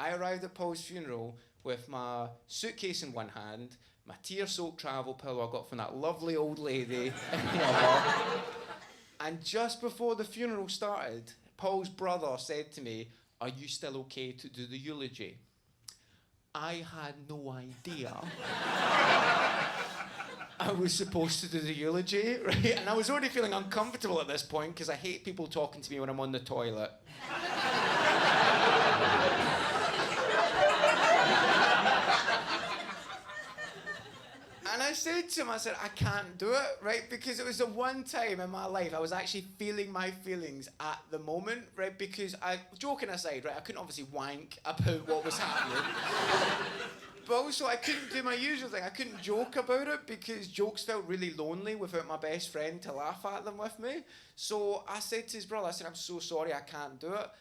I arrived at Paul's funeral with my suitcase in one hand, my tear-soaked travel pillow I got from that lovely old lady in the other. And just before the funeral started, Paul's brother said to me, "Are you still okay to do the eulogy?" I had no idea I was supposed to do the eulogy, right? And I was already feeling uncomfortable at this point because I hate people talking to me when I'm on the toilet. And I said to him, I said, I can't do it, right? Because it was the one time in my life I was actually feeling my feelings at the moment, right? Because joking aside, right, I couldn't obviously wank about what was happening. But also I couldn't do my usual thing. I couldn't joke about it because jokes felt really lonely without my best friend to laugh at them with me. So I said to his brother, I said, I'm so sorry, I can't do it.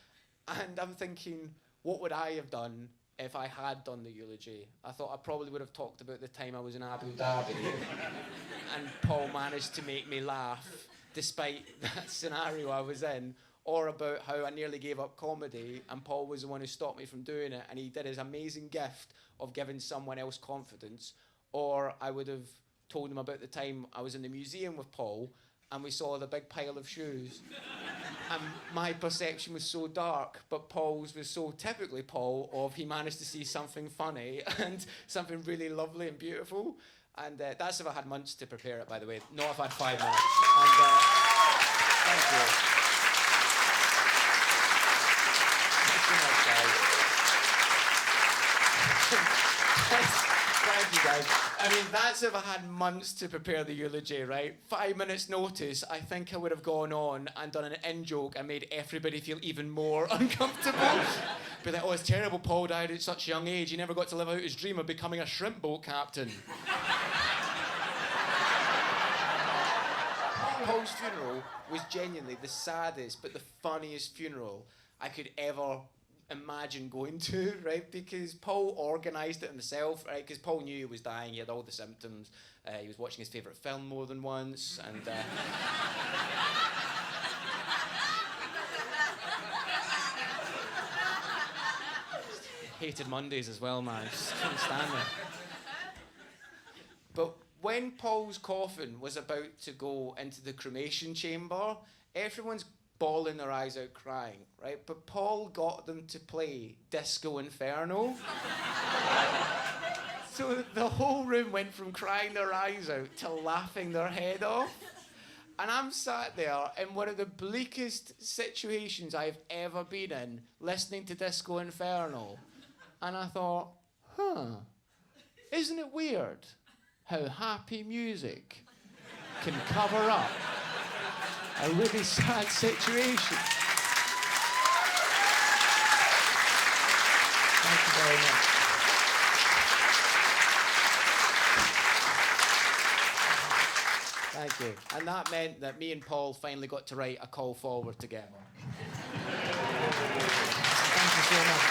And I'm thinking, what would I have done if I had done the eulogy? I thought I probably would have talked about the time I was in Abu Dhabi and Paul managed to make me laugh despite that scenario I was in, or about how I nearly gave up comedy and Paul was the one who stopped me from doing it and he did his amazing gift of giving someone else confidence. Or I would have told him about the time I was in the museum with Paul and we saw the big pile of shoes. And my perception was so dark, but Paul's was so typically Paul of he managed to see something funny and something really lovely and beautiful. And that's if I had months to prepare it, by the way, not if I had 5 minutes. And thank you. Thank you, guys. I mean, that's if I had months to prepare the eulogy, right? 5 minutes notice, I think I would have gone on and done an in-joke and made everybody feel even more uncomfortable. Be like, oh, it's terrible, Paul died at such a young age. He never got to live out his dream of becoming a shrimp boat captain. Paul's funeral was genuinely the saddest but the funniest funeral I could ever imagine going to, right? Because Paul organised it himself, right? Because Paul knew he was dying, he had all the symptoms. He was watching his favourite film more than once, and hated Mondays as well, man. Just couldn't stand it. But when Paul's coffin was about to go into the cremation chamber, everyone's bawling their eyes out crying, right? But Paul got them to play Disco Inferno. So the whole room went from crying their eyes out to laughing their head off. And I'm sat there in one of the bleakest situations I've ever been in, listening to Disco Inferno. And I thought, isn't it weird how happy music can cover up a really sad situation? Thank you very much. Thank you. And that meant that me and Paul finally got to write A Call Forward together. Thank you so much.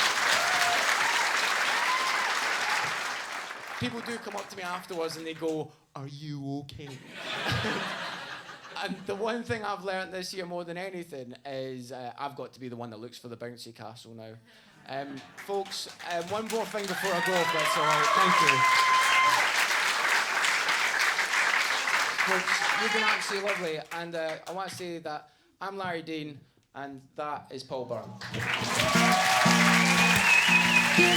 People do come up to me afterwards and they go, "Are you okay?" And the one thing I've learned this year more than anything is I've got to be the one that looks for the bouncy castle now. Folks, one more thing before I go, if that's all right. Thank you. Folks, you've been absolutely lovely, and I want to say that I'm Larry Dean, and that is Paul Byrne. Give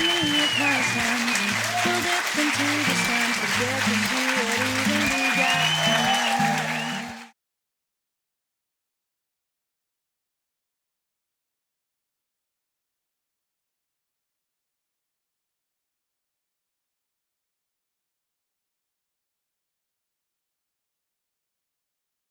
me a call, son, pulled up into the stand to get to